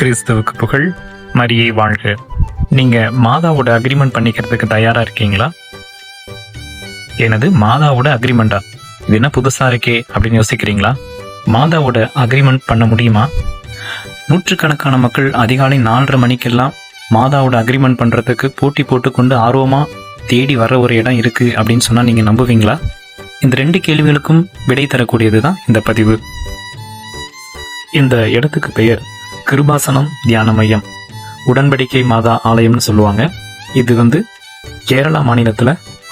கிறிஸ்துவுக்கு புகழ். மரியே வாழ்க. நீங்க மாதாவோட அக்ரிமெண்ட் பண்ணிக்கிறதுக்கு தயாரா இருக்கீங்களா? எனது மாதாவோட அக்ரிமெண்டா? இது என்ன புதுசா இருக்கே அப்படின்னு யோசிக்கிறீங்களா? மாதாவோட அக்ரிமெண்ட் பண்ண முடியுமா? நூற்றுக்கணக்கான மக்கள் அதிகாலை 4:30 மணிக்கெல்லாம் மாதாவோட அக்ரிமெண்ட் பண்றதுக்கு போட்டி போட்டுக்கொண்டு ஆர்வமா தேடி வர்ற ஒரு இடம் இருக்கு அப்படின்னு சொன்னா நீங்க நம்புவீங்களா? இந்த 2 கேள்விகளுக்கும் விடை தரக்கூடியது தான் இந்த பதிவு. இந்த இடத்துக்கு பெயர் கிருபாசனம் தியான மையம், உடன்படிக்கை மாதா ஆலயம்னு சொல்லுவாங்க. இது கேரளா மாநிலத்துல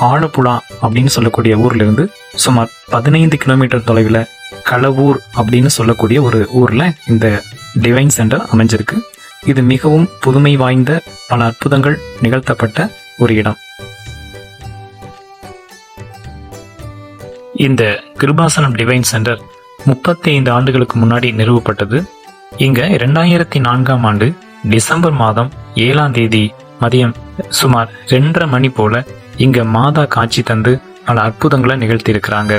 ஆலப்புழா அப்படின்னு சொல்லக்கூடிய ஊர்ல இருந்து சுமார் 15 கிலோமீட்டர் தொலைவில் களவூர் அப்படின்னு சொல்லக்கூடிய ஒரு ஊர்ல இந்த டிவைன் சென்டர் அமைஞ்சிருக்கு. இது மிகவும் புதுமை வாய்ந்த பல அற்புதங்கள் நிகழ்த்தப்பட்ட ஒரு இடம். இந்த கிருபாசனம் டிவைன் சென்டர் 35 ஆண்டுகளுக்கு முன்னாடி நிறுவப்பட்டது. இங்க 2004ஆம் ஆண்டு டிசம்பர் மாதம் 7ஆம் தேதி மதியம் சுமார் 2:30 மணி போல இங்க மாதா காட்சி தந்து பல அற்புதங்களை நிகழ்த்தி இருக்கிறாங்க.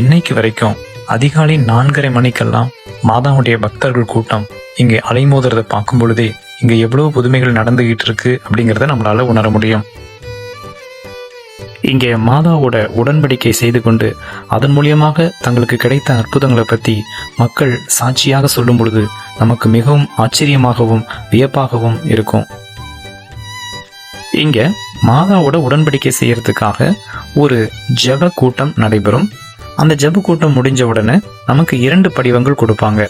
இன்னைக்கு வரைக்கும் அதிகாலை 4:30 மணிக்கெல்லாம் மாதாவுடைய பக்தர்கள் கூட்டம் இங்க அலைமோதுறதை பார்க்கும் பொழுதே இங்க எவ்வளவு புதுமைகள் நடந்துகிட்டு இருக்கு அப்படிங்கறத நம்மளால உணர முடியும். இங்கே மாதாவோட உடன்படிக்கை செய்து கொண்டு அதன் மூலியமாக தங்களுக்கு கிடைத்த அற்புதங்களை பற்றி மக்கள் சாட்சியாக சொல்லும் பொழுது நமக்கு மிகவும் ஆச்சரியமாகவும் வியப்பாகவும் இருக்கும். இங்க மாதாவோட உடன்படிக்கை செய்யறதுக்காக ஒரு ஜெப கூட்டம் நடைபெறும். அந்த ஜெப கூட்டம் முடிஞ்ச உடனே நமக்கு 2 படிவங்கள் கொடுப்பாங்க.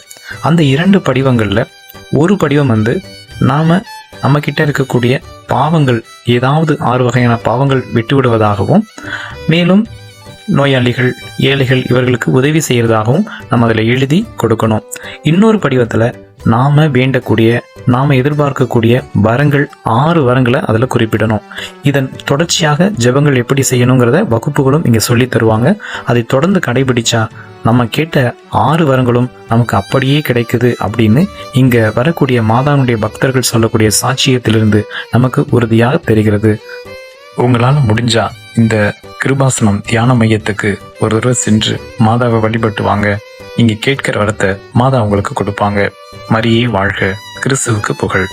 அந்த 2 படிவங்கள்ல ஒரு படிவம் நம்ம கிட்ட இருக்கக்கூடிய பாவங்கள், ஏதாவது 6 வகையான பாவங்கள் விட்டுவிடுவதாகவும், மேலும் நோயாளிகள், ஏழைகள் இவர்களுக்கு உதவி செய்யறதாகவும் நம்ம அதில் எழுதி கொடுக்கணும். இன்னொரு படிவத்தில் நாம வேண்டக்கூடிய, நாம எதிர்பார்க்கக்கூடிய வரங்கள், 6 வரங்களை அதில் குறிப்பிடணும். இதன் தொடர்ச்சியாக ஜெபங்கள் எப்படி செய்யணுங்கிறத வகுப்புகளும் இங்கே சொல்லி தருவாங்க. அதை தொடர்ந்து கடைபிடிச்சா நம்ம கேட்ட 6 வரங்களும் நமக்கு அப்படியே கிடைக்குது அப்படின்னு இங்க வரக்கூடிய மாதாவுடைய பக்தர்கள் சொல்லக்கூடிய சாட்சியத்திலிருந்து நமக்கு உறுதியாக தெரிகிறது. உங்களால் முடிஞ்சா இந்த கிருபாசனம் தியான மையத்துக்கு ஒரு தடவை சென்று மாதாவை வழிபட்டு வாங்க. நீங்க கேட்கிற வரத்தை மாதா உங்களுக்கு கொடுப்பாங்க. மரியே வாழ்க. கிறிஸ்துவுக்கு புகழ்.